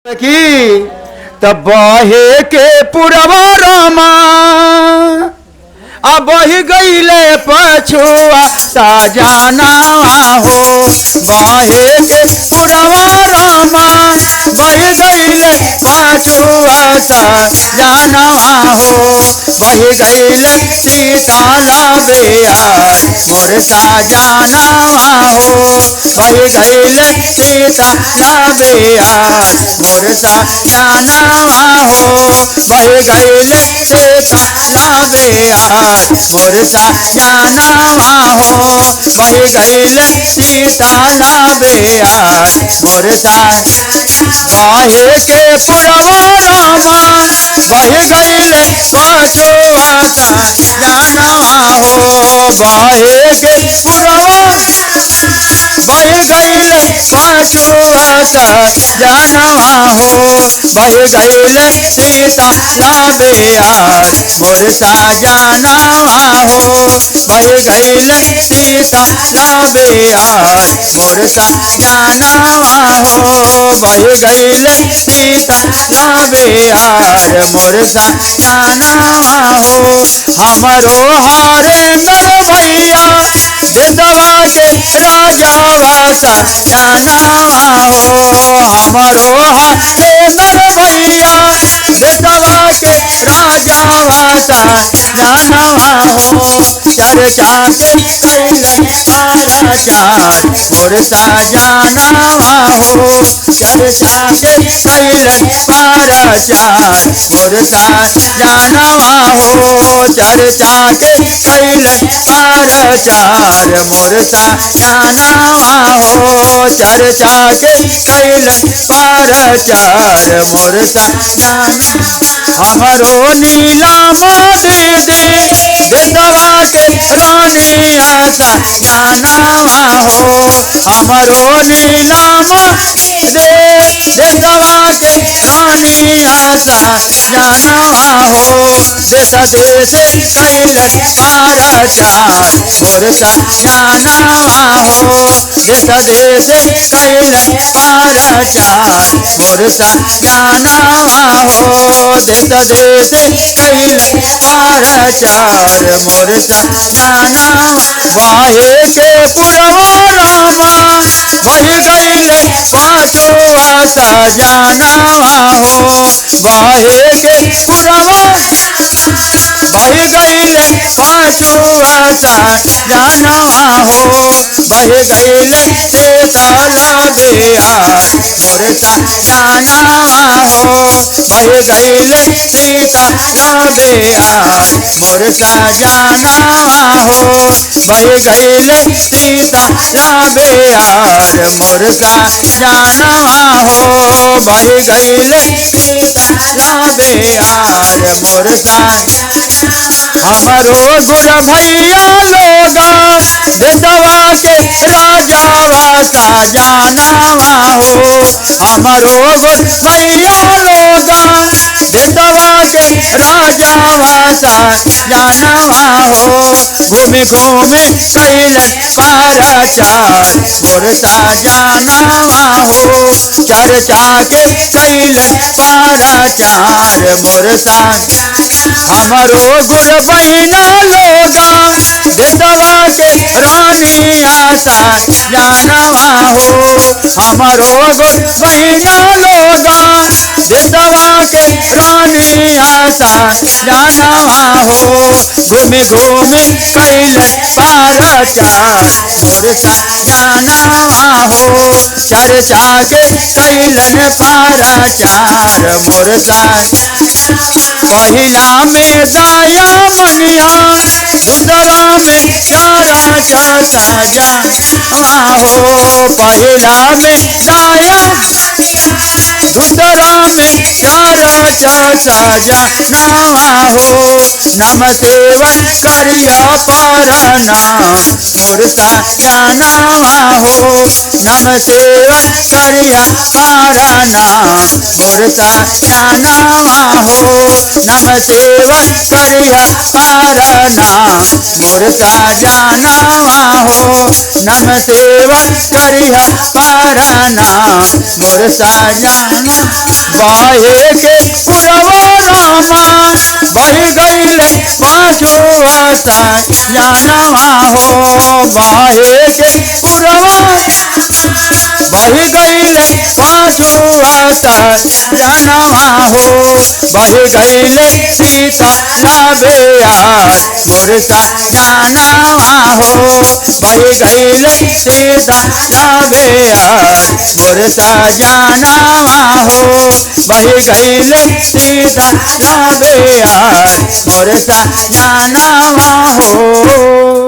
की तब बहे के पुरवा रामा अब बही गईले पछुआ साजाना हो बहे के पुरवा रामा बही गईले पछुआ साजाना हो बही गईले सीताला बेयार मोर साजाना हो बही गईले सीताला बेयार मोर साजाना हो बही गईले सीताला बेयार मोर साजाना हो बही गईले सीताला बेयार मोर सा बहे के पुरवा रामा बही गईले पछुआ साजाना हो बहे के पुरवा बही गईले पछुआ साजाना हो बही गईले सीताला बेयार मोर साजाना हो बही गईले सीताला बेयार मोर साजाना हो बही गईले सीताला बेयार मोर साजाना हो हमारो हरेंद्र भैया बेदवा के राजावा साजाना हो हमारो हरेंद्र भैया बेदवा के राजावा साजाना हो चर्चा के कैले पाराचार मोर साजाना हो चर्चा के कैले पाराचार मोर साजाना हो चर्चा के कैले पाराचार मोर साजाना हो चर्चा के कैले पाराचार मोर साजाना हमारो नीलाम दीदी बेदवा के रानी आशा जाना हो हमारो नीलाम दे बेदवा के रानी आशा जाना हो देश देश कैले पाराचार मोर साजाना हो देश देश कैले पाराचार मोर साजाना हो देश देश कैले पाराचार मोर साजाना बहे के पुरवा रामा बही गईले पछुआ साजाना हो बहे के पुरवा बही गईले पछुआ साजाना हो बही गईले सीताला बेयार मोर साजाना हो बही गईले सीताला बेयार मोर साजाना हो बही गईले सीताला बेयार मोर साजाना हो बही गईले सीताला बेयार मोर सा हमारो गुर भैया लोगा बेदवा के राजावा साजाना हो हमारो गुर भैया लोगा बेदवा के राजावा साजाना हो घूमी घूमी कैले पाराचार मोर साजाना हो चर्चा के कैले पाराचार मोर सा हमारो गुर बहिना लोगा बेदवा के रानी आशा जाना हो हमारो गुर बहिना लोगा बेदवा के रानी आशा जाना हो घूमी घूमी कैले पाराचार मोर साजाना हो चर्चा के कैलन पाराचार मोर सा पहिला में दाया मनिया दूसरा में चारा साजा हो पहिला में दाया दूसरा में चारा सजनवा हो नम सेवन करिया परना मोर सजनवा हो नम सेवन करिया परना मोर सजनवा हो नम सेवन करिया परना मोर सजनवा हो नम सेवन करिया परना मोर सजना बाहे के पुरवा रामा बही गईले पाछुआ सजनवा हो बाहे के पुरवा बही गईले पाछुआ सजनवा हो बही गईले सीता लबेयार मोर सजनवा हो बही गईले सीता लबेयार मोर सजनवा हो बही गईले सीता लबेयार मोर सजनवा हो।